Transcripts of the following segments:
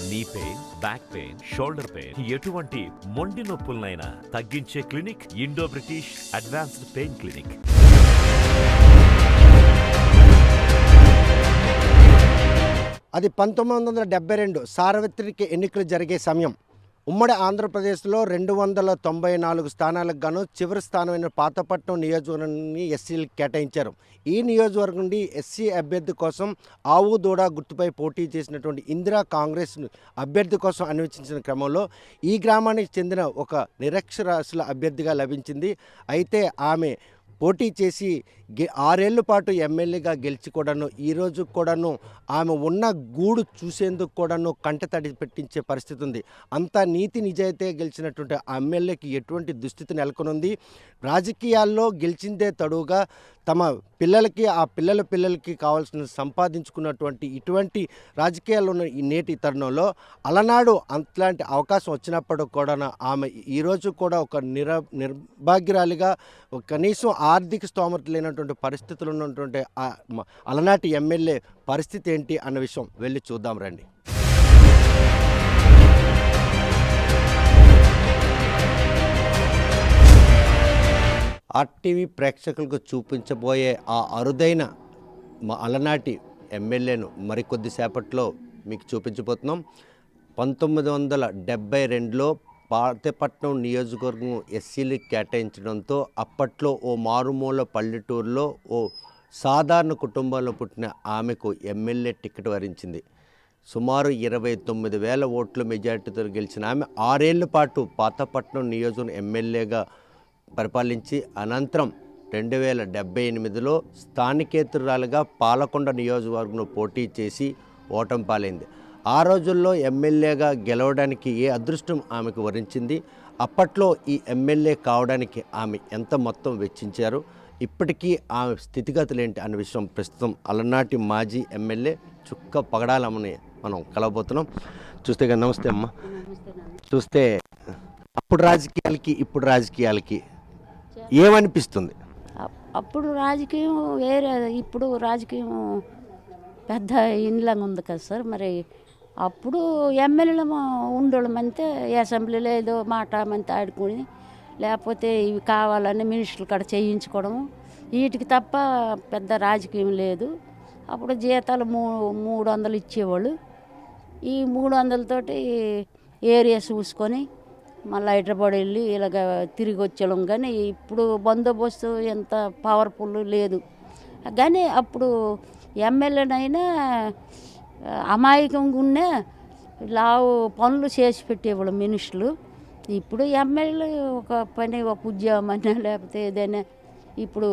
Knee pain, back pain, shoulder pain, ఎటువంటి మొండి నొప్పులనైనా తగ్గించే clinic Indo British advanced pain clinic. అది 1972 సార్వత్రిక ఎన్నికలు జరిగే సమయం. ఉమ్మడి ఆంధ్రప్రదేశ్లో 294 స్థానాలకు గాను చివరి స్థానమైన పాతపట్నం నియోజకవర్గాన్ని ఎస్సీలకు కేటాయించారు. ఈ నియోజకవర్గం నుండి ఎస్సీ అభ్యర్థి కోసం ఆవు దూడ గుర్తుపై పోటీ చేసినటువంటి ఇందిరా కాంగ్రెస్ అభ్యర్థి కోసం అన్వేషించిన క్రమంలో ఈ గ్రామానికి చెందిన ఒక నిరక్షరాస్యుల అభ్యర్థిగా లభించింది. అయితే ఆమె పోటీ చేసి 6 ఏళ్ల పాటు ఎమ్మెల్యేగా గెలిచి కూడాను ఈరోజు కూడాను ఆమె ఉన్న గూడు చూసేందుకు కూడాను కంటతడి పెట్టించే పరిస్థితి ఉంది. అంత నీతి నిజాయితీగా గెలిచినటువంటి ఆ ఎమ్మెల్యేకి ఎటువంటి దుస్థితి నెలకొనుంది. రాజకీయాల్లో గెలిచిందే తడువుగా తమ పిల్లలకి ఆ పిల్లలకి కావాల్సిన సంపాదించుకున్నటువంటి ఇటువంటి రాజకీయాల్లో ఉన్న ఈ నేటి తరుణంలో అలనాడు అట్లాంటి అవకాశం వచ్చినప్పుడు కూడా ఆమె ఈరోజు కూడా ఒక నిర్భాగ్యురాలిగా కనీసం ఆర్థిక స్తోమత లేనటువంటి పరిస్థితులు ఉన్నటువంటి అలనాటి ఎమ్మెల్యే పరిస్థితి ఏంటి అన్న విషయం వెళ్ళి చూద్దాం రండి. ఆర్టీవీ ప్రేక్షకులకు చూపించబోయే ఆ అరుదైన అలనాటి ఎమ్మెల్యేను మరికొద్దిసేపట్లో మీకు చూపించబోతున్నాం. 1972లో పాతపట్నం నియోజకవర్గం ఎస్సీలకు కేటాయించడంతో అప్పట్లో ఓ మారుమూల పల్లెటూరులో ఓ సాధారణ కుటుంబంలో పుట్టిన ఆమెకు ఎమ్మెల్యే టికెట్ వరించింది. సుమారు 29,000 ఓట్ల మెజార్టీతో గెలిచిన ఆమె 6 ఏళ్ల పాటు పాతపట్నం నియోజకవర్గం ఎమ్మెల్యేగా పరిపాలించి అనంతరం 2078లో స్థానికేతరురాలుగా పాలకొండ నియోజకవర్గంలో పోటీ చేసి ఓటమి పాలైంది. ఆ రోజుల్లో ఎమ్మెల్యేగా గెలవడానికి ఏ అదృష్టం ఆమెకు వరించింది? అప్పట్లో ఈ ఎమ్మెల్యే కావడానికి ఆమె ఎంత మొత్తం వెచ్చించారు? ఇప్పటికీ ఆమె స్థితిగతులు ఏంటి అనే విషయం ప్రస్తుతం అలనాటి మాజీ ఎమ్మెల్యే చుక్క పగడాలమ్మని మనం కలవబోతున్నాం. చూస్తే కదా, నమస్తే అమ్మ. చూస్తే అప్పుడు రాజకీయాలకి ఇప్పుడు రాజకీయాలకి ఏమనిపిస్తుంది? అప్పుడు రాజకీయం వేరే, ఇప్పుడు రాజకీయం పెద్ద ఇండ్లంగా ఉంది కదా సార్. మరి అప్పుడు ఎమ్మెల్యేలు ఉండోళ్ళమంతే అసెంబ్లీలో ఏదో మాట మంతే ఆడుకుని, లేకపోతే ఇవి కావాలని మినిస్టర్లు కాడ చేయించుకోవడం, వీటికి తప్ప పెద్ద రాజకీయం లేదు. అప్పుడు జీతాలు 300 ఇచ్చేవాళ్ళు. ఈ 300తోటి ఏరియా చూసుకొని మళ్ళీ హైదరాబాద్ వెళ్ళి ఇలాగ తిరిగి వచ్చేళ్ళం. కానీ ఇప్పుడు బందోబస్తు ఎంత పవర్ఫుల్ లేదు. కానీ అప్పుడు ఎమ్మెల్యేనైనా అమాయకంగా ఉన్న లావు పనులు చేసి పెట్టేవాళ్ళు మినిస్టర్లు. ఇప్పుడు ఎమ్మెల్యేలు ఒక పని, ఒక ఉద్యోగం అయినా లేకపోతే ఏదైనా ఇప్పుడు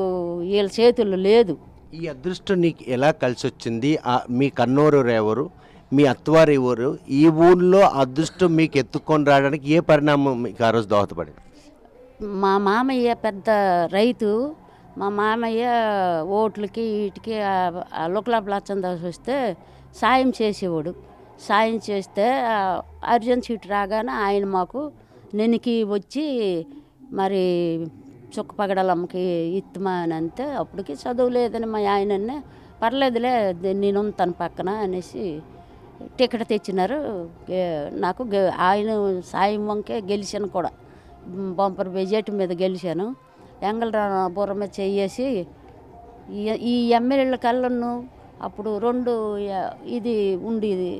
వీళ్ళ చేతుల్లో లేదు. ఈ అదృష్టం నీకు ఎలా కలిసి వచ్చింది? మీ కన్నూరు ఎవరు, మీ అత్తవారు ఎవరు? ఈ ఊళ్ళో అదృష్టం మీకు ఎత్తుకొని రావడానికి ఏ పరిణామం మీకు ఆ రోజు దోహదపడింది? మా మామయ్య పెద్ద రైతు. మా మామయ్య ఓట్లకి వీటికి లోకలాభ లచ్చందాస్ వస్తే సాయం చేసేవాడు. సాయం చేస్తే అర్జెంట్ సీట్ రాగానే ఆయన మాకు నెనికి వచ్చి మరి చుక్క పగడలమ్మకి ఇత్తమా అని అంతే. అప్పటికి చదువు లేదని మా ఆయనన్నే పర్లేదులే నేను ఉంటాను పక్కన అనేసి టికెట్ తెచ్చినారు. నాకు ఆయన సాయం వంకే గెలిచాను కూడా, బంపర్ బడ్జెట్ మీద గెలిచాను. ఎంగళరావు మీద చేసి ఈ ఎమ్మెల్యేల కళ్ళను అప్పుడు 2 ఇది ఉండేది.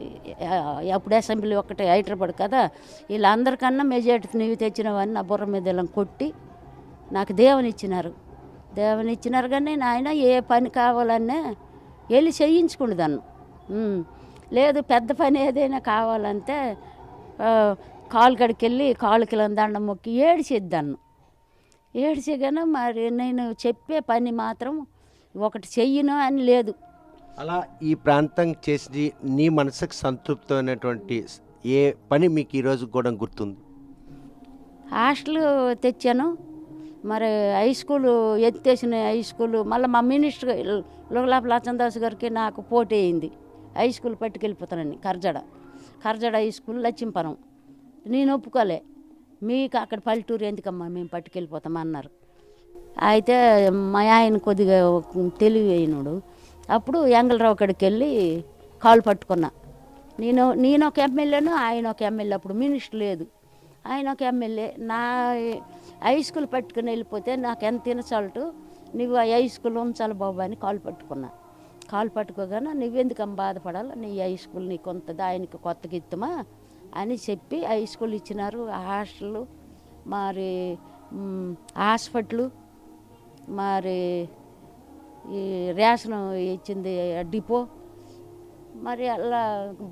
అప్పుడు అసెంబ్లీ ఒకటే హైదరాబాద్ కదా, వీళ్ళందరికన్నా మెజార్టీ నీవు తెచ్చినవన్నీ నా బుర్ర మీద ఇలా కొట్టి నాకు దేవునిచ్చినారు. కానీ నాయన ఏ పని కావాలన్నా వెళ్ళి చేయించుకుండదాన్ని. లేదు పెద్ద పని ఏదైనా కావాలంటే కాలు కడికి వెళ్ళి కాళ్ళకి దండం మొక్కి ఏడ్చేగానే మరి నేను చెప్పే పని మాత్రం ఒకటి చెయ్యను అని లేదు. అలా ఈ ప్రాంతం చేసి నీ మనసుకు సంతృప్తమైనటువంటి ఏ పని మీకు ఈరోజు కూడా గుర్తుంది? హాస్టల్ తెచ్చాను. మరి హై స్కూలు ఎత్తేసిన హై స్కూలు మళ్ళీ మా మినిస్టర్ లోకలాభ లచ్చందాస్ గారికి నాకు పోటీ అయింది. హై స్కూల్ పట్టుకెళ్ళిపోతానని కర్జడ హై స్కూల్ లచ్చింపురం. నేను ఒప్పుకోలే. మీకు అక్కడ పల్లెటూరు ఎందుకమ్మా, మేము పట్టుకెళ్ళిపోతామన్నారు. అయితే మా ఆయన కొద్దిగా తెలివి అయినాడు. అప్పుడు ఎంగళరావు కాడికి వెళ్ళి కాలు పట్టుకున్నా. నేను ఒక ఎమ్మెల్యేను, ఆయన ఒక ఎమ్మెల్యే. అప్పుడు మినిస్టర్ లేదు, ఆయన ఒక ఎమ్మెల్యే. నా హై స్కూల్ పట్టుకుని వెళ్ళిపోతే నాకు ఎంత తినచాలటు, నువ్వు ఆ హై స్కూల్ ఉంచాలి బాబు అని కాలు పట్టుకున్నా. కాలు పట్టుకోగానే నువ్వెందుకమ్మ బాధపడాలి, నీ హై స్కూల్ నీకు కొంత ఆయనకి కొత్తగా ఇస్తామా అని చెప్పి హై స్కూల్ ఇచ్చినారు. హాస్టల్, మరి హాస్పిటల్, మరి ఈ రేషన్ ఇచ్చింది డిపో. మరి అలా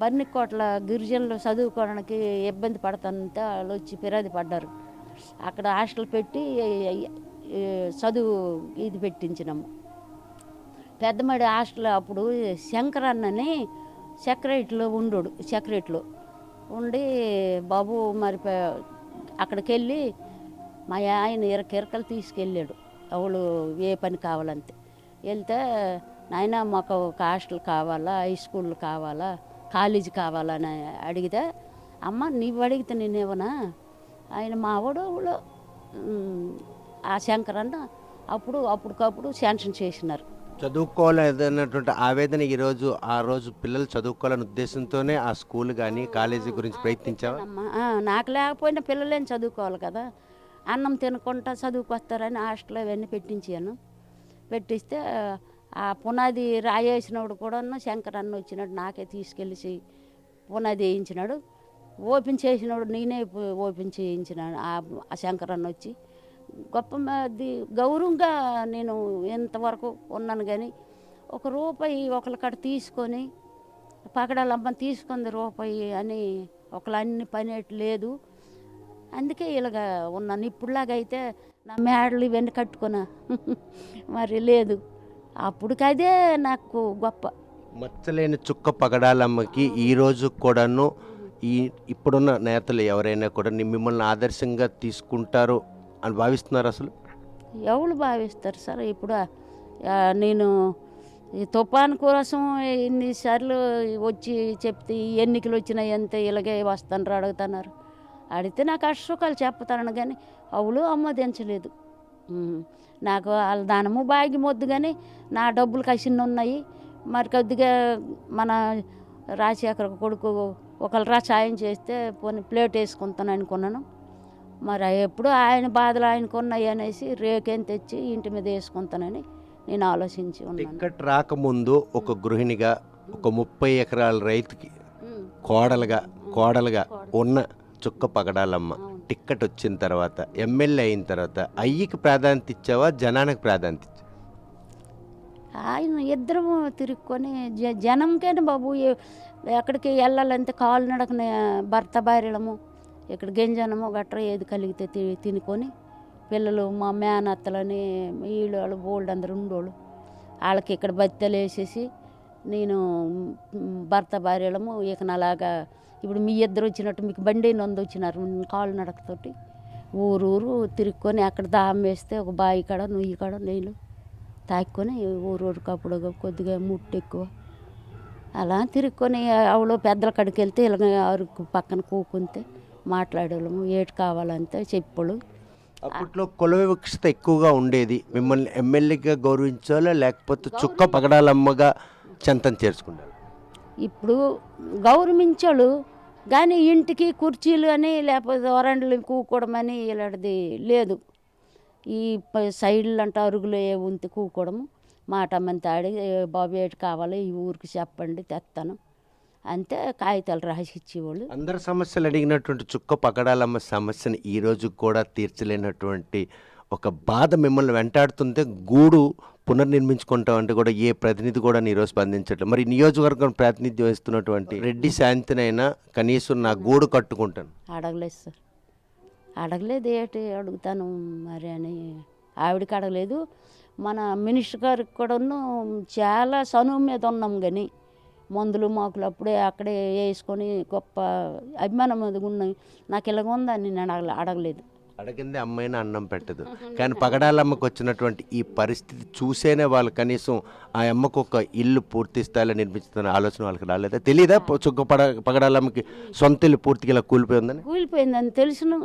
బన్నికోట్ల గిరిజనులు చదువుకోవడానికి ఇబ్బంది పడుతుంటే వాళ్ళు వచ్చి ఫిర్యాదు పడ్డారు. అక్కడ హాస్టల్ పెట్టి చదువు ఇది పెట్టించినాము. పెద్దమడి హాస్టల్ అప్పుడు శంకరన్నని సెక్రటరీలో ఉండోడు. సెక్రటరీలో ఉండి బాబు మరి అక్కడికి వెళ్ళి మా ఆయన ఇరకలు తీసుకెళ్ళాడు. అవಳು ఏ పని కావాలంతే వెళ్తే, నాయన మాకు ఒక హాస్టల్ కావాలా, హై స్కూల్ కావాలా, కాలేజీ కావాలని అడిగితే, అమ్మ నీవు అడిగితే నేనేమన్నా, ఆయన మావాడు ఊళ్ళో ఆ శంకరన్న అప్పటికప్పుడు శాంక్షన్ చేసినారు. చదువుకోవాలన్నటువంటి ఆవేదన ఆ రోజు పిల్లలు చదువుకోవాలనే ఉద్దేశంతోనే ఆ స్కూల్ కానీ కాలేజీ గురించి ప్రయత్నించావా? నాకు లేకపోయినా పిల్లలేం చదువుకోవాలి కదా, అన్నం తినకుండా చదువుకొస్తారని హాస్టల్ అవన్నీ పెట్టించాను. పెట్టిస్తే ఆ పునాది రాయేసినప్పుడు కూడా శంకరన్న వచ్చినాడు, నాకే తీసుకెళ్ళి పునాది వేయించినాడు. ఓపెన్ చేసినప్పుడు నేనే ఓపెన్ చేయించినాడు. ఆ శంకరన్న వచ్చి గొప్ప గౌరవంగా నేను ఎంతవరకు ఉన్నాను. కానీ ₹1 ఒకరి కాడ తీసుకొని పగడాలమ్మ తీసుకుంది రూపాయి అని ఒకళ్ళు అన్ని పని లేదు. అందుకే ఇలాగ ఉన్నాను. ఇప్పుడులాగైతే నా మేడలు ఇవన్నీ కట్టుకున్నా మరి లేదు. అప్పుడుకదే నాకు గొప్ప. మచ్చలేని చుక్క పగడాలమ్మకి ఈరోజు కూడాను ఇప్పుడున్న నేతలు ఎవరైనా కూడా మిమ్మల్ని ఆదర్శంగా తీసుకుంటారు అని భావిస్తున్నారు? అసలు ఎవరు భావిస్తారు సార్? ఇప్పుడు నేను ఈ తుఫాను కోసం ఇన్నిసార్లు వచ్చి చెప్తే ఎన్నికలు వచ్చినాయి అంతే ఇలాగే వస్తాను అడుగుతున్నారు. అడిగితే నాకు అష్టసుఖాలు చెప్తాను కానీ అవులు ఆమోదించలేదు. నాకు వాళ్ళ దానము భాగ్యం వద్దు కానీ నా డబ్బులు కసిన్ని ఉన్నాయి. మరి కొద్దిగా మన రాజశేఖర కొడుకు ఒకళ్ళ సాయం చేస్తే పోనీ ప్లేట్ వేసుకుంటాను అనుకున్నాను. మరి ఎప్పుడు ఆయన బాధలు ఆయనకు ఉన్నాయి అనేసి రేకేం తెచ్చి ఇంటి మీద వేసుకుంటానని నేను ఆలోచించి ఉన్నాను. టికెట్ రాకముందు ఒక గృహిణిగా, ఒక 30 ఎకరాల రైతుకి కోడలుగా ఉన్న చుక్క పగడాలమ్మ టిక్కెట్ వచ్చిన తర్వాత, ఎమ్మెల్యే అయిన తర్వాత అయ్యికి ప్రాధాన్యత ఇచ్చావా, జనానికి ప్రాధాన్యత ఇచ్చావా? ఆయన ఇద్దరము తిరుక్కొని జనంకేనా బాబు ఎక్కడికి వెళ్ళాలంటే కాలు నడకన భర్త భార్యలము ఇక్కడ గింజనము గట్ర ఏది కలిగితే తినుకొని పిల్లలు మా మేనత్తలని వీళ్ళు వాళ్ళు బోల్డ్ అందరు ఉండోళ్ళు వాళ్ళకి ఇక్కడ బత్తెలు వేసేసి నేను భర్త భార్యలము ఇక అలాగా ఇప్పుడు మీ ఇద్దరు వచ్చినట్టు మీకు బండి నొంది వచ్చినారు కాలు నడకతోటి ఊరు తిరుక్కొని అక్కడ దాహం వేస్తే ఒక బావి కాడ నుయ్యి కాడ నీళ్ళు తాక్కొని ఊరికి అప్పుడు కొద్దిగా ముట్టు ఎక్కువ అలా తిరుక్కొని ఆవిడ పెద్దల కాడికి వెళ్తే ఇలా అరుకు పక్కన కూకుంటే మాట్లాడేవాళ్ళము ఏటి కావాలంటే చెప్పుడు. అప్పట్లో కుల వివక్షత ఎక్కువగా ఉండేది. మిమ్మల్ని ఎమ్మెల్యేగా గౌరవించాలా లేకపోతే చుక్క పగడాలమ్మగా చెంతం చేర్చుకున్నారు? ఇప్పుడు గౌరవించాడు కానీ ఇంటికి కుర్చీలు అని లేకపోతే వరండలు కూకోవడమని ఇలాంటిది లేదు. ఈ సైడ్లు అంటే అరుగులు ఏ ఉంటే కూకోవడము మాట మంది ఆడి బాబు ఏటి కావాలి ఈ ఊరికి చెప్పండి తెస్తాను అంతే కాగితాలు రాసి ఇచ్చేవాళ్ళు. అందరి సమస్యలు అడిగినటువంటి చుక్క పగడాలమ్మ సమస్యను ఈరోజు కూడా తీర్చలేనటువంటి ఒక బాధ మిమ్మల్ని వెంటాడుతుంటే గూడు పునర్నిర్మించుకుంటామంటే కూడా ఏ ప్రతినిధి కూడా ఈరోజు స్పందించట్లేదు. మరి నియోజకవర్గం ప్రాతినిధ్యం వహిస్తున్నటువంటి రెడ్డి శాంతినైనా కనీసం నా గూడు కట్టుకుంటాను అడగలేదు సార్, అడగలేదు. ఏంటి అడుగుతాను మరి అని ఆవిడకి అడగలేదు. మన మినిస్టర్ గారికి కూడా చాలా సనువు మీద ఉన్నాం కానీ మందులు మాకులు అప్పుడే అక్కడే వేసుకొని గొప్ప అభిమానం మీద ఉన్నాయి. నాకు ఇలాగ ఉందని నేను అడగలేదు. అడగింది అమ్మాయినా అన్నం పెట్టదు. కానీ పగడాలమ్మకు వచ్చినటువంటి ఈ పరిస్థితి చూసేనే వాళ్ళు కనీసం ఆ అమ్మకు ఒక ఇల్లు పూర్తి స్థాయిలో నిర్మిస్తున్న ఆలోచన వాళ్ళకి రాలేదా? తెలీదా చుక్క పగడాలమ్మకి సొంత ఇల్లు పూర్తిగా ఇలా కూలిపోయిందని తెలుసును.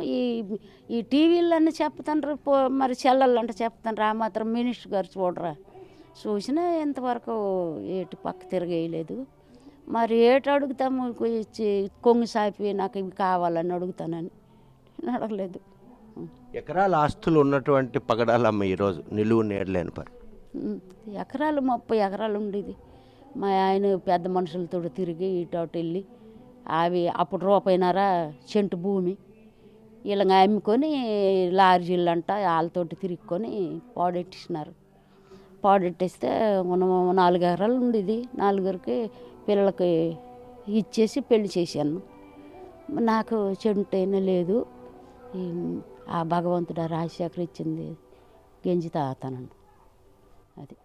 ఈ టీవీలన్నీ చెప్తాండ్రు, మరి చెల్లెళ్ళు అంటే చెప్తాండ్రు. ఆ మాత్రం మినిస్టర్ గారు చూడరా చూసినా ఎంతవరకు ఏటి పక్క తిరగేయలేదు. మరి ఏటి అడుగుతాము ఇచ్చి కొంగు సాపి నాకు ఇవి కావాలని అడుగుతానని నేను అడగలేదు. ఎకరాల ఆస్తులు ఉన్నటువంటి పగడాలమ్మ ఈరోజు నిలువు నేడలేని పని. ఎకరాలు 30 ఎకరాలు ఉండేది. మా ఆయన పెద్ద మనుషులతో తిరిగి ఇటు అటు వెళ్ళి అవి అప్పుడు రూపాయినారా చెంటు భూమి ఇలాగ అమ్ముకొని లారీలు అంట వాళ్ళతోటి తిరుక్కొని పాడెట్టిస్తున్నారు. పాడెట్టిస్తే మనం 4 ఎకరాలు ఉండేది. 4 పిల్లలకి ఇచ్చేసి పెళ్లి చేశాను. నాకు చెంటు అయినా లేదు. ఆ భగవంతుడు రాజశేఖర్ ఇచ్చింది గెంజి తాగుతానండి. అది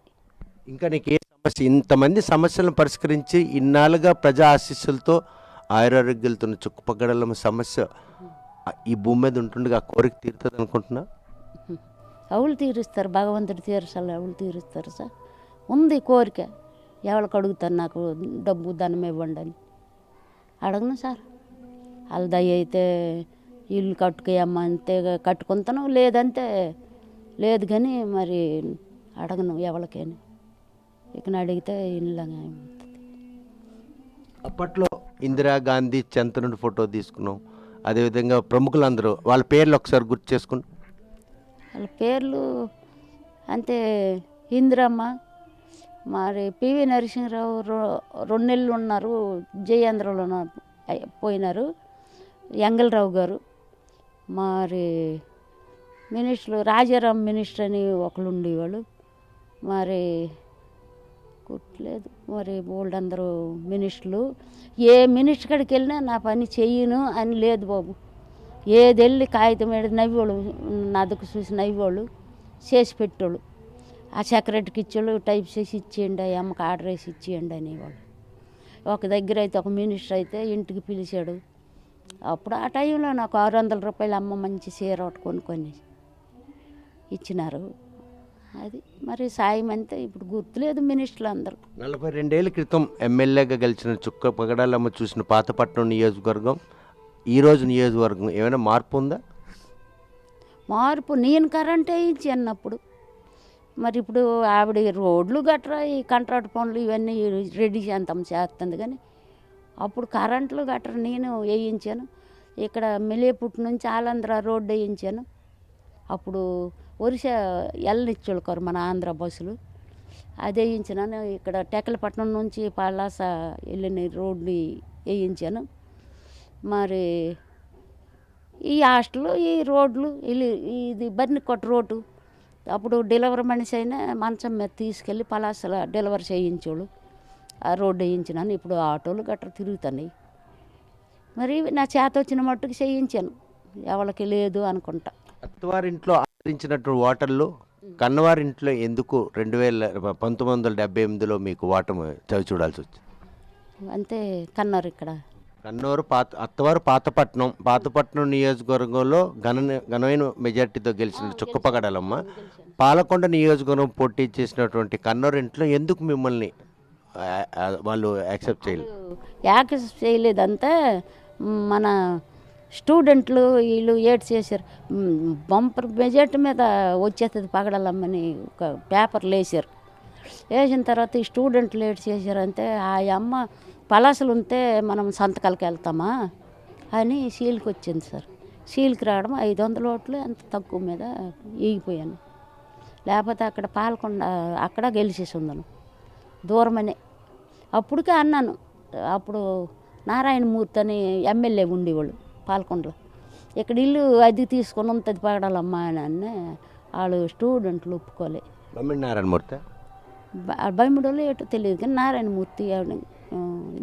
ఇంకా నీకు ఏ సమస్య, ఇంతమంది సమస్యలను పరిష్కరించి ఇన్నాళ్ళుగా ప్రజా ఆశీస్సులతో ఆయురారోగ్యాలతో చుక్కపగడల సమస్య ఈ భూమి మీద ఉంటుండగా ఆ కోరిక తీరుతుంది అనుకుంటున్నా? అవులు తీరుస్తారు, భగవంతుడు తీర్చాలి, అవులు తీరుస్తారు సార్. ఉంది కోరిక, ఎవరికి అడుగుతాను నాకు డబ్బు ధనం ఇవ్వండి అని అడగను సార్. వాళ్ళ దయ అయితే ఇల్లు కట్టుకోయమ్మ అంతే కట్టుకుంటాను, లేదంటే లేదు. కానీ మరి అడగను ఎవరికైనా. ఇక అడిగితే ఇల్లుగా ఏమవుతుంది. అప్పట్లో ఇందిరాగాంధీ చెంత నుండి ఫోటో తీసుకున్నాం. అదేవిధంగా ప్రముఖులందరూ వాళ్ళ పేర్లు ఒకసారి గుర్తు చేసుకుని. వాళ్ళ పేర్లు అంతే ఇందిరమ్మ, మరి పివి నరసింహరావు 2 నెలలు ఉన్నారు, జయేంద్రలో పోయినారు. ఎంగళరావు గారు, మరి మినిస్టర్లు రాజారాం మినిస్టర్ అని ఒకళ్ళు ఉండేవాళ్ళు. మరి గుర్తులేదు. మరి బోల్డ్ అందరూ మినిస్టర్లు. ఏ మినిస్టర్ కాడికి వెళ్ళినా నా పని చెయ్యను అని లేదు బాబు. ఏది వెళ్ళి కాగితం మీద నవ్వేవాళ్ళు, నా దగ్గర చూసి నవ్వేవాళ్ళు, చేసి పెట్టేవాళ్ళు. ఆ సెక్రటరీకి ఇచ్చేవాళ్ళు, టైప్ చేసి ఇచ్చేయండి, ఆ అమ్మకి ఆర్డర్ వేసి ఇచ్చేయండి అనేవాళ్ళు. ఒక దగ్గర అయితే ఒక మినిస్టర్ అయితే ఇంటికి పిలిచాడు. అప్పుడు ఆ టైంలో నాకు 600 రూపాయలు అమ్మ మంచి చీర ఒకటి కొనుక్కొని ఇచ్చినారు. అది మరి సాయం అంతే. ఇప్పుడు గుర్తులేదు మినిస్టర్లు అందరూ. 42 ఏళ్ల క్రితం ఎమ్మెల్యేగా గెలిచిన చుక్క పగడాలమ్మ చూసిన పాతపట్నం నియోజకవర్గం, ఈరోజు నియోజకవర్గం ఏమైనా మార్పు ఉందా? మార్పు నేను కరెంట్ వేయించి అన్నప్పుడు. మరి ఇప్పుడు ఆవిడ రోడ్లు గట్రా ఈ కాంట్రాక్ట్ పనులు ఇవన్నీ రెడీ చేస్తుంది. కానీ అప్పుడు కరెంట్లు గట్రా నేను వేయించాను. ఇక్కడ మెలేపుట్టు నుంచి ఆలంధ్ర రోడ్డు వేయించాను. అప్పుడు ఒరిసా ఎల్లనిచ్చోళ్ళు కారు మన ఆంధ్ర బస్సులు, అది వేయించినాను. ఇక్కడ టెక్కలపట్నం నుంచి పలాస వెళ్ళిన రోడ్ని వేయించాను. మరి ఈ హాస్టల్, ఈ రోడ్లు, ఇది బర్నికొట్ట రోడ్డు అప్పుడు డెలివరీ మనిషి అయినా మంచం మీద తీసుకెళ్ళి పలాసల డెలివరీ చేయించోళ్ళు. ఆ రోడ్డు వేయించినాను. ఇప్పుడు ఆటోలు గట్రా తిరుగుతున్నాయి. మరి నా చేత వచ్చిన మట్టుకు చేయించాను, ఎవరికి లేదు అనుకుంటా. అత్తవారింట్లో ఆదరించినట్టు ఓటర్లు కన్నవారింట్లో ఎందుకు 1978లో మీకు ఓటమి చవి చూడాల్సి వచ్చింది? అంతే కన్నారు. ఇక్కడ కన్నూరు అత్తవారు పాతపట్నం నియోజకవర్గంలో ఘనమైన మెజార్టీతో గెలిచిన చుక్కపగడాలమ్మ. పాలకొండ నియోజకవర్గం పోటీ చేసినటువంటి కన్నూరు ఇంట్లో ఎందుకు మిమ్మల్ని వాళ్ళు యాక్సెప్ట్ చేయలేదు? యాక్సెప్ట్ చేయలేదంటే మన స్టూడెంట్లు వీళ్ళు ఏడ్ చేశారు. బంపర్ మెజార్టీ మీద వచ్చేస్తుంది పగడాలమ్మని ఒక పేపర్లు వేసారు. వేసిన తర్వాత ఈ స్టూడెంట్లు ఏడ్ చేశారంటే ఆ అమ్మ పలాసలు ఉంటే మనం సంతకాలకి వెళ్తామా అని సీల్కి వచ్చింది సార్. సీల్కి రావడం 500 ఓట్లు అంత తక్కువ మీద ఈగిపోయాను. లేకపోతే అక్కడ పాలకొండ అక్కడ గెలిచేసి ఉందను దూరమనే. అప్పటికే అన్నాను. అప్పుడు నారాయణమూర్తి అని ఎమ్మెల్యే ఉండేవాళ్ళు పాలకొండలో. ఇక్కడ ఇల్లు అది తీసుకొని ఉంటుంది పగడాలమ్మా అని అన్న వాళ్ళు స్టూడెంట్లు ఒప్పుకోలే. నారాయణమూర్తి బయముడోళ్ళు ఏటో తెలియదు కానీ నారాయణమూర్తి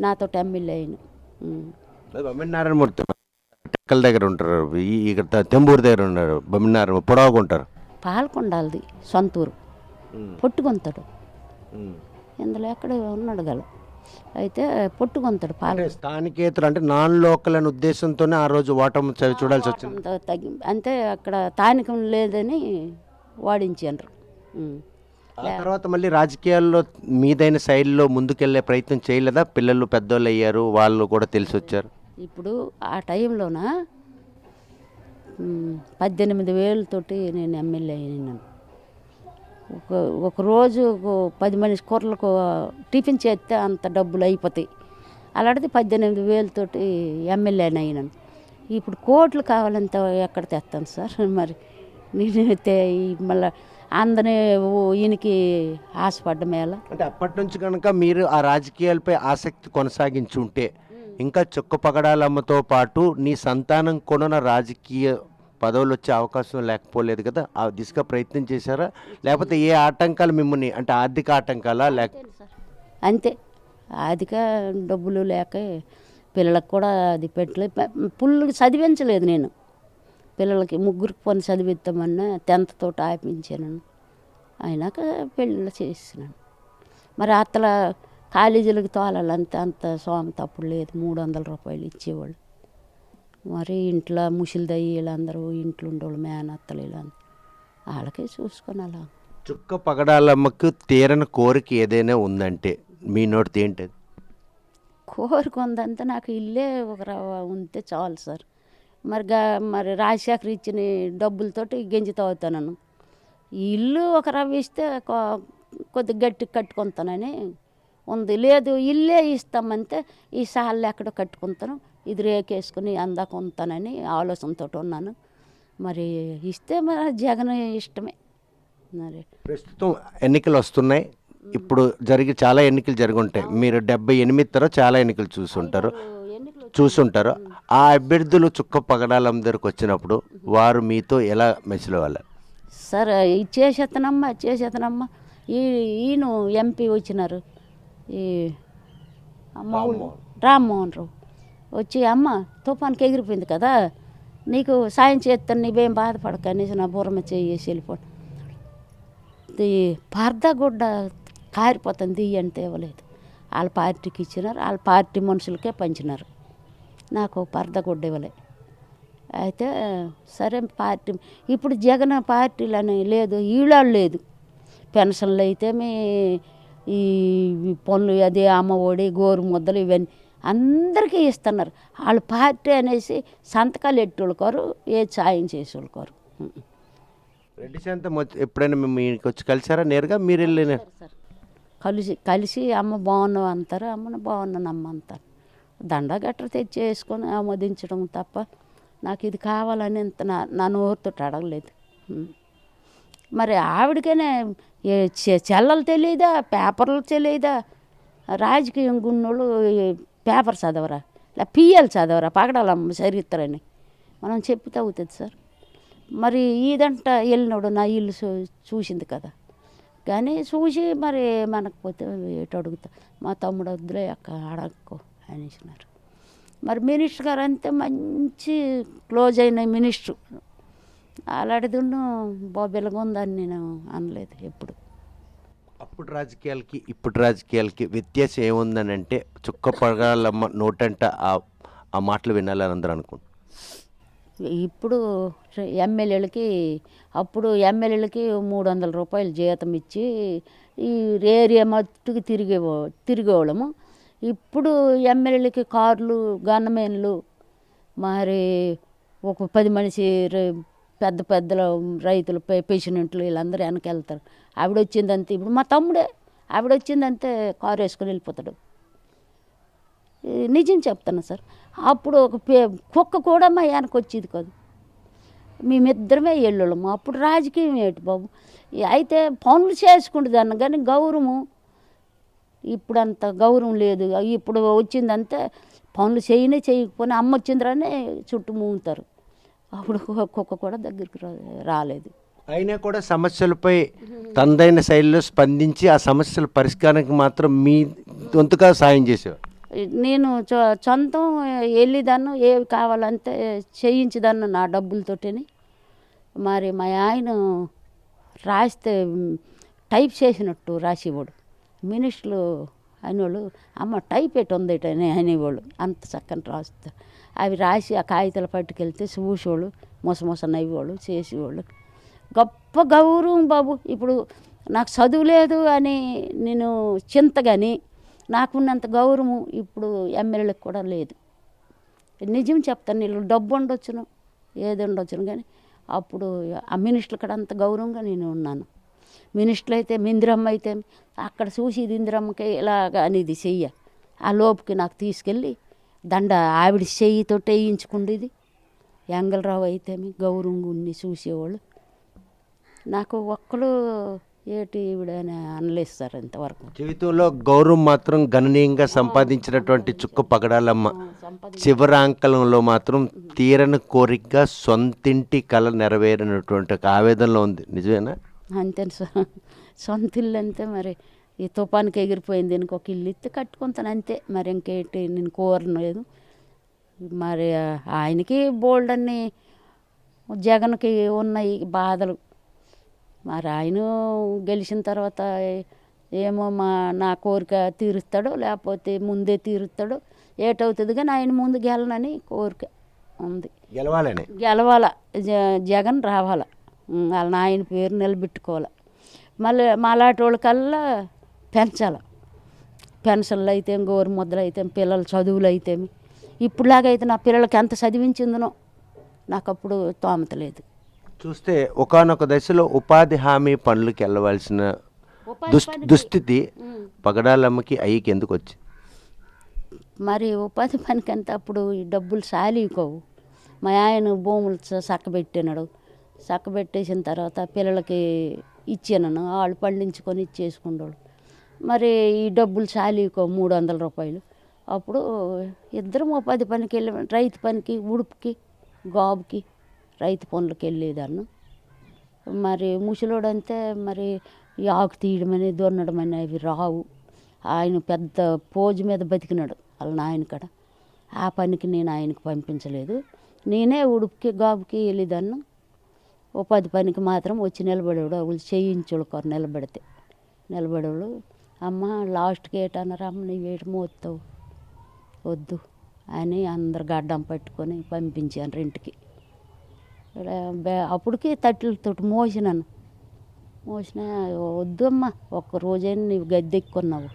నాతో ఎమ్మెల్యే అయిన. నారాయణమూర్తి టెక్కల దగ్గర ఉంటారు, ఇక్కడ తెంబూరు దగ్గర ఉన్నారు. బొమ్మినారాయణ పొడవుగా ఉంటారు. పాలకొండాలది సొంతూరు, పొట్టుకొంతాడు. ఇందులో ఎక్కడ ఉన్నాడు గల అయితే పొట్టుకొంతాడు. స్థానికేతలు అంటే నాన్ లోకల్ అనే ఉద్దేశంతోనే ఆ రోజు ఓటమి చవి చూడాల్సి వచ్చింది. అంతే అక్కడ స్థానికం లేదని వాడించారు. ఆ తర్వాత మళ్ళీ రాజకీయాల్లో మీదైన శైలిలో ముందుకెళ్లే ప్రయత్నం చేయలేదా? పిల్లలు పెద్దోళ్ళు అయ్యారు, వాళ్ళు కూడా తెలిసి వచ్చారు. ఇప్పుడు ఆ టైంలోన 18,000 నేను ఎమ్మెల్యే అయినాను. ఒక రోజు 10 మనిషి కూరలకు టిఫిన్ చేస్తే అంత డబ్బులు అయిపోతాయి. అలాంటిది 18,000 ఎమ్మెల్యేని అయినాను. ఇప్పుడు కోట్లు కావాలంటే ఎక్కడ తెస్తాను సార్? మరి నేను మళ్ళీ అందరినీ ఈయనకి ఆశపడ్డ మేళ. అంటే అప్పటి నుంచి కనుక మీరు ఆ రాజకీయాలపై ఆసక్తి కొనసాగించి ఉంటే ఇంకా చొక్క పగడాలమ్మతో పాటు నీ సంతానం కూడా రాజకీయ పదవులు వచ్చే అవకాశం లేకపోలేదు కదా? ఆ దిశగా ప్రయత్నం చేశారా? లేకపోతే ఏ ఆటంకాలు మిమ్మల్ని, అంటే ఆర్థిక ఆటంకాలా లేక? అంతే, అదిగా డబ్బులు లేక పిల్లలకు కూడా అది పెట్టలేదు. పుల్లుకి చదివించలేదు నేను. పిల్లలకి ముగ్గురికి పని చదివిద్దామన్నా 10th తోటి ఆపించాను. అయినాక పెళ్ళిళ్ళు చేసినాను. మరి అత్తల కాలేజీలకు తోలాలంటే అంత సోమత అప్పుడు లేదు. 300 రూపాయలు ఇచ్చేవాళ్ళు. మరి ఇంట్లో ముసిలిదయ్యి వీళ్ళందరూ ఇంట్లో ఉండేవాళ్ళు, మేనత్తలు వీళ్ళందరూ వాళ్ళకే చూసుకొని అలా. చుక్క పగడాలమ్మకు తీరని కోరిక ఏదైనా ఉందంటే మీ నోటితో ఏంటది? కోరిక ఉందంటే నాకు ఇల్లే ఒక ఉంటే చాలు సార్. మరి రాజశేఖర్ ఇచ్చిన డబ్బులతోటి గెంజి తాగుతాను. ఈ ఇల్లు ఒక రవ్వ ఇస్తే కొద్ది గట్టి కట్టుకుంటానని ఉంది. లేదు ఇల్లే ఇస్తామంటే ఈ సార్లు ఎక్కడో కట్టుకుంటాను, ఇది రేకేసుకుని అందాక ఉంటానని ఆలోచనతో ఉన్నాను. మరి ఇస్తే మరి జగన్ ఇష్టమే. మరి ప్రస్తుతం ఎన్నికలు వస్తున్నాయి. ఇప్పుడు చాలా ఎన్నికలు జరిగి ఉంటాయి. మీరు 78 చాలా ఎన్నికలు చూసుంటారు. ఆ అభ్యర్థులు చుక్క పగడాలం దగ్గరకు వచ్చినప్పుడు వారు మీతో ఎలా మెచ్చలేవాళ్ళు? సార్ చేసేతనమ్మా ఈయన ఎంపీ వచ్చినారు, ఈ రామ్మోహన్ రావు వచ్చి, అమ్మ తుఫాన్కి ఎగిరిపోయింది కదా, నీకు సాయం చేస్తాను, నీవేం బాధపడక అనేసి నా బుర్రమ చేసి వెళ్ళిపోవడం. పరదా గుడ్డ కారిపోతుంది అంటే ఇవ్వలేదు. వాళ్ళ పార్టీకి ఇచ్చినారు, వాళ్ళ పార్టీ మనుషులకే పంచినారు. నాకు పరదా గుడ్డ ఇవ్వలే. అయితే సరే పార్టీ ఇప్పుడు జగన్ పార్టీలని లేదు, ఈళ్ళాళ్ళు లేదు. పెన్షన్లు అయితే ఈ పనులు అదే అమ్మ ఒడి గోరు ముద్దలు ఇవన్నీ అందరికీ ఇస్తున్నారు. వాళ్ళ పార్టీ అనేసి సంతకాలు ఎట్టేవాళ్ళు కారు, ఏ సాయం చేసేవాళ్ళు కారు. రెడ్డి శాంతం ఎప్పుడైనా మీకు వచ్చి కలిసారా నేరుగా? మీరు వెళ్ళిన కలిసి అమ్మ బాగున్నావు అంటారు, అమ్మను బాగున్నాను అమ్మ అంటారు. దండ గట్ర తెచ్చి వేసుకొని ఆమోదించడం తప్ప నాకు ఇది కావాలని ఇంత నా నోరుతో అడగలేదు. మరి ఆవిడకనే చెల్లలు తెలియదా, పేపర్లు తెలియదా? రాజకీయం గున్నోళ్ళు పేపర్ చదవరా, ఇలా పిఎల్ చదవరా, పగడాలమ్మ చరిత్రని మనం చెప్పితే అవుతుంది సార్. మరి ఇదంట వెళ్ళినోడు నా ఇల్లు చూసింది కదా, కానీ చూసి మరి మనకపోతే ఏటు అడుగుతా, మా తమ్ముడు వద్దులే అక్క అడగకు అనేసినారు. మరి మినిస్టర్ గారు అంతే మంచి క్లోజ్ అయిన మినిస్టర్. అలాంటిదున్ను బొబ్బెలగుందని నేను అనలేదు ఎప్పుడు. అప్పుడు రాజకీయాలకి ఇప్పుడు రాజకీయాలకి వ్యత్యాసం ఏముందని అంటే, చుక్క పగడాలమ్మ నోటంట ఆ మాటలు వినాలని అందరూ అనుకుంటారు. ఇప్పుడు అప్పుడు ఎమ్మెల్యేలకి 300 రూపాయలు జీతం ఇచ్చి ఈ ఏరియా మట్టుకు తిరిగేవాళ్ళము. ఇప్పుడు ఎమ్మెల్యేలకి కార్లు, గన్మెన్లు, మరి ఒక 10 మనిషి పెద్ద రైతులు, పేషెంట్లు వీళ్ళందరూ వెనకెళ్తారు. ఆవిడ వచ్చిందంతే, ఇప్పుడు మా తమ్ముడే ఆవిడ వచ్చిందంతే కారు వేసుకొని వెళ్ళిపోతాడు. నిజం చెప్తాను సార్. అప్పుడు ఒక కుక్క కూడా మా వెనక వచ్చేది కాదు, మేమిద్దరమే వెళ్ళాము. అప్పుడు రాజకీయం ఏంటి బాబు? అయితే పనులు చేసుకుంటుందన్న కానీ గౌరవం ఇప్పుడు అంత గౌరవం లేదు. ఇప్పుడు వచ్చిందంటే పనులు చేయకపోయినా అమ్మ వచ్చిందిరానే చుట్టూ మూగుతారు. అప్పుడు కుక్క కూడా దగ్గరికి రాలేదు. అయినా కూడా సమస్యలపై తనదైన శైలిలో స్పందించి ఆ సమస్యల పరిష్కారానికి మాత్రం మీ వంతుగా సాయం చేసేవారు. నేను సొంతం వెళ్ళేదాన్ని, ఏవి కావాలంటే చేయించేదాన్ని నా డబ్బులతోటిని. మరి మా ఆయన రాస్తే టైప్ చేసినట్టు రాసేవాడు. మినిస్టర్లు అనేవాళ్ళు, అమ్మ టైప్ ఎటు ఉంది అనేవాళ్ళు. అంత చక్కని రాస్తారు. అవి రాసి ఆ కాగితాలు పట్టుకెళ్తే చూసేవాళ్ళు, మొసమొస నవ్వేవాళ్ళు, చేసేవాళ్ళు. గొప్ప గౌరవం బాబు. ఇప్పుడు నాకు చదువు లేదు అని నేను చింతగాని నాకున్నంత గౌరవం ఇప్పుడు ఎమ్మెల్యేలకు కూడా లేదు. నిజం చెప్తాను, వీళ్ళు డబ్బు ఉండొచ్చును, ఏది ఉండొచ్చును, కానీ అప్పుడు ఆ మినిస్టర్లు కూడా అంత గౌరవంగా నేను ఉన్నాను. మినిస్టర్లు అయితే ఇందిరమ్మ అయితే అక్కడ చూసి ఇది ఇందిరమ్మకి ఇలాగ అనేది చెయ్య, ఆ లోపుకి నాకు తీసుకెళ్ళి దండ ఆవిడ చెయ్యితో వేయించుకుండేది. ఎంగళరావు అయితేమి గౌరవంగుణ్ణి చూసేవాళ్ళు. నాకు ఒక్కరు ఏటి ఈవిడ అని అనలేదు సార్ ఇంతవరకు. జీవితంలో గౌరవం మాత్రం గణనీయంగా సంపాదించినటువంటి చుక్క పగడాలమ్మ చివరాంకలంలో మాత్రం తీరని కోరికగా సొంతింటి కళ నెరవేరినటువంటి ఒక ఆవేదనలో ఉంది. నిజమేనా? అంతే సార్. సొంత ఇల్లు అంతే మరి. ఈ తుఫానికి ఎగిరిపోయింది, దీనికి ఒక ఇల్లు ఇస్తే కట్టుకుంటాను అంతే. మరి ఇంకేంటి నేను కోరలేదు. మరి ఆయనకి బోల్డ్ అన్ని జగన్కి ఉన్నాయి బాధలు. మరి ఆయన గెలిచిన తర్వాత ఏమో నా కోరిక తీరుస్తాడో లేకపోతే ముందే తీరుస్తాడో ఏటవుతుంది. కానీ ఆయన ముందు గెలనని కోరిక ఉంది. గెలవాల, జగన్ రావాల, వాళ్ళ నాయన పేరు నిలబెట్టుకోవాలి. మళ్ళీ మాలాంటి వాళ్ళకల్లా పెంచాలి. పెన్షన్లు అయితే, గోరు ముద్దలు అయితే, పిల్లల చదువులు అయితే. ఇప్పుడులాగైతే నా పిల్లలకి ఎంత చదివించిందనో నాకు అప్పుడు తోమతలేదు. చూస్తే ఒకానొక దశలో ఉపాధి హామీ పనులకి వెళ్ళవలసిన దుస్థితి పగడాలమ్మకి అయ్యికి ఎందుకు వచ్చింది? మరి ఉపాధి పనికంటే అప్పుడు ఈ డబ్బులు సాలీకోవు. మా ఆయన భూములు చక్కబెట్టినాడు. చక్కబెట్టేసిన తర్వాత పిల్లలకి ఇచ్చాను, వాళ్ళు పండించుకొని ఇచ్చేసుకున్నాడు. మరి ఈ డబ్బులు సాలీకో 300 రూపాయలు. అప్పుడు ఇద్దరం ఉపాధి పనికి వెళ్ళి రైతు పనికి, ఉడుపుకి, గాబుకి, రైతు పనులకి వెళ్ళేదాన్ని. మరి ముసలోడంతే మరి ఈ ఆకు తీయడం అనేది, దొన్నడం అనేవి రావు. ఆయన పెద్ద పోజు మీద బతికినాడు వాళ్ళ నాయన కాడ. ఆ పనికి నేను ఆయనకు పంపించలేదు. నేనే ఉడుపుకి, గాబుకి వెళ్ళేదాన్ని. ఉపాధి పనికి మాత్రం వచ్చి నిలబడేవాడు. వాళ్ళు చేయించుకోరు నిలబడేవాళ్ళు. అమ్మ లాస్ట్కి ఏటన్నారు, అమ్మ నీవేటి మోస్తావు వద్దు అని అందరు గడ్డం పట్టుకొని పంపించాను ఇంటికి. అప్పటికి తట్లతో మోసిన వద్దు అమ్మ, ఒక్కరోజైనా నీవు గద్దెక్కున్నావు,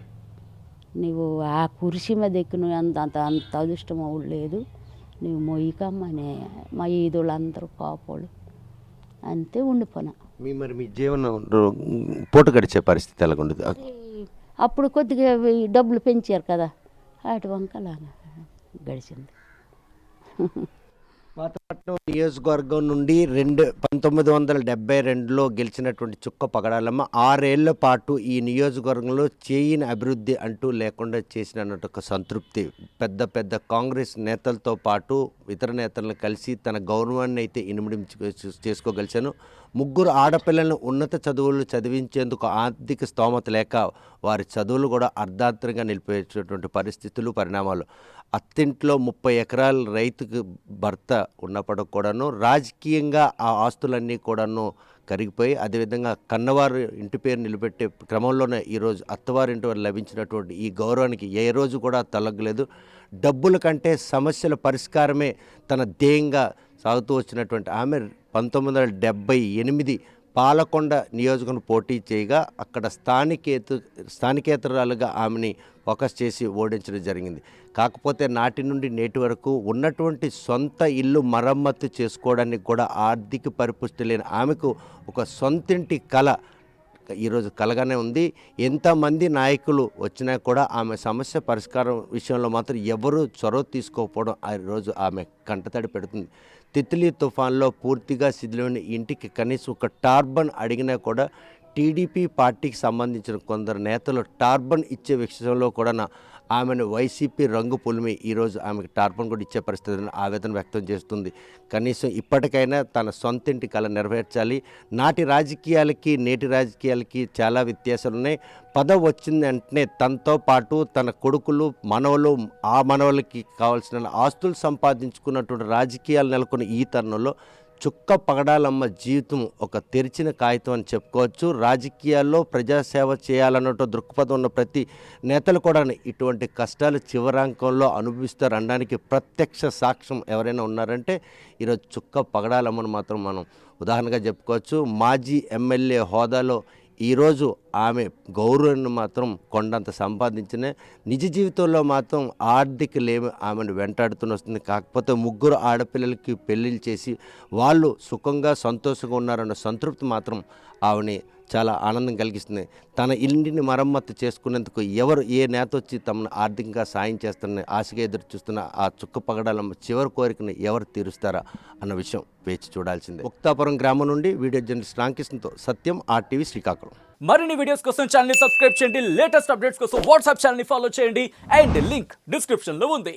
నీవు ఆ కుర్చీ మీద ఎక్కిన అంత అదృష్టం లేదు, నువ్వు మొయ్యకమ్మనే మా ఈదోళ్ళు అందరూ పాపోళ్ళు అంతే ఉండిపోయినా. మరి మీ జీవనం పూట గడిచే పరిస్థితి ఎలా ఉండదు? అప్పుడు కొద్దిగా డబ్బులు పెంచారు కదా, అటు వంక అలా గడిచింది. పాతపట్నం నియోజకవర్గం నుండి 1972లో గెలిచినటువంటి చుక్క పగడాలమ్మ 6 ఏళ్ల పాటు ఈ నియోజకవర్గంలో చేయని అభివృద్ధి అంటూ లేకుండా చేసినట్టు ఒక సంతృప్తి పెద్ద పెద్ద కాంగ్రెస్ నేతలతో పాటు ఇతర నేతలను కలిసి తన గౌరవాన్ని అయితే ఇనుమడించి చేసుకోగలిచాను. 3 ఆడపిల్లలను ఉన్నత చదువులు చదివించేందుకు ఆర్థిక స్తోమత లేక వారి చదువులు కూడా అర్ధాంతరంగా నిలిపేటటువంటి పరిస్థితులు, పరిణామాలు. అత్తింట్లో 30 ఎకరాల రైతుకు భర్త ఉన్నప్పటికి కూడాను రాజకీయంగా ఆ ఆస్తులన్నీ కూడాను కరిగిపోయి, అదేవిధంగా కన్నవారు ఇంటి పేరు నిలబెట్టే క్రమంలోనే ఈరోజు అత్తవారింటి వారు లభించినటువంటి ఈ గౌరవానికి ఏ రోజు కూడా తొలగలేదు. డబ్బుల కంటే సమస్యల పరిష్కారమే తన ధ్యేయంగా సాగుతూ వచ్చినటువంటి ఆమె 1978 పాలకొండ నియోజకవర్గం పోటీ చేయగా అక్కడ స్థానికేతరాలుగా ఆమెని ఫోకస్ చేసి ఓడించడం జరిగింది. కాకపోతే నాటి నుండి నేటి వరకు ఉన్నటువంటి సొంత ఇల్లు మరమ్మతు చేసుకోవడానికి కూడా ఆర్థిక పరిపుష్టి లేని ఆమెకు ఒక సొంతింటి కళ ఈరోజు కలగానే ఉంది. ఎంతమంది నాయకులు వచ్చినా కూడా ఆమె సమస్య పరిష్కారం విషయంలో మాత్రం ఎవరూ చొరవ తీసుకోకపోవడం ఈరోజు ఆమె కంటతడి పెడుతుంది. తిత్లీ తుఫాన్లో పూర్తిగా శిథిలమైన ఇంటికి కనీసం ఒక టార్బన్ అడిగినా కూడా టీడీపీ పార్టీకి సంబంధించిన కొందరు నేతలు టార్బన్ ఇచ్చే విషయంలో కూడా ఆమెను వైసీపీ రంగు పులిమి ఈరోజు ఆమెకు టార్బన్ కూడా ఇచ్చే పరిస్థితిని ఆవేదన వ్యక్తం చేస్తుంది. కనీసం ఇప్పటికైనా తన సొంతింటి కళ నెరవేర్చాలి. నాటి రాజకీయాలకి నేటి రాజకీయాలకి చాలా వ్యత్యాసాలు ఉన్నాయి. పదవి వచ్చింది వెంటనే తనతో పాటు తన కొడుకులు, మనవలు, ఆ మనవలకి కావాల్సిన ఆస్తులు సంపాదించుకున్నటువంటి రాజకీయాలు నెలకొన్న ఈ తరుణంలో చుక్క పగడాలమ్మ జీవితం ఒక తెరిచిన కాగితం అని చెప్పుకోవచ్చు. రాజకీయాల్లో ప్రజాసేవ చేయాలన్నట్టు దృక్పథం ఉన్న ప్రతి నేతలు కూడా ఇటువంటి కష్టాలు చివరాంకంలో అనుభవిస్తారు అనడానికి ప్రత్యక్ష సాక్ష్యం ఎవరైనా ఉన్నారంటే ఈరోజు చుక్క పగడాలమ్మను మాత్రం మనం ఉదాహరణగా చెప్పుకోవచ్చు. మాజీ ఎమ్మెల్యే హోదాలో ఈరోజు ఆమె గౌరవాన్ని మాత్రం కొండంత సంపాదించిన నిజ జీవితంలో మాత్రం ఆర్థిక లేమి ఆమెను వెంటాడుతూనే వస్తుంది. కాకపోతే 3 ఆడపిల్లలకి పెళ్ళిళ్ళు చేసి వాళ్ళు సుఖంగా సంతోషంగా ఉన్నారన్న సంతృప్తి మాత్రం ఆమెని చాలా ఆనందం కలిగిస్తుంది. తన ఇంటిని మరమ్మతు చేసుకునేందుకు ఎవరు ఏ నేత వచ్చి తమను ఆర్థికంగా సాయం చేస్తారని ఆశగా ఎదురు చూస్తున్న ఆ చుక్క పగడాలమ్మ చివరి కోరికను ఎవరు తీరుస్తారా అన్న విషయం వేచి చూడాల్సిందే. ముక్తాపురం గ్రామం నుండి వీడియో జర్నలిస్ట్ రామకృష్ణతో సత్యం, RTV శ్రీకాకుళం. మరిన్ని వీడియోస్ కోసం ఛానల్ ని సబ్స్క్రైబ్ చేయండి. లేటెస్ట్ అప్డేట్స్ కోసం వాట్సాప్ ఛానల్ ని ఫాలో చేయండి. అండ్ లింక్ డిస్క్రిప్షన్ లో ఉంది.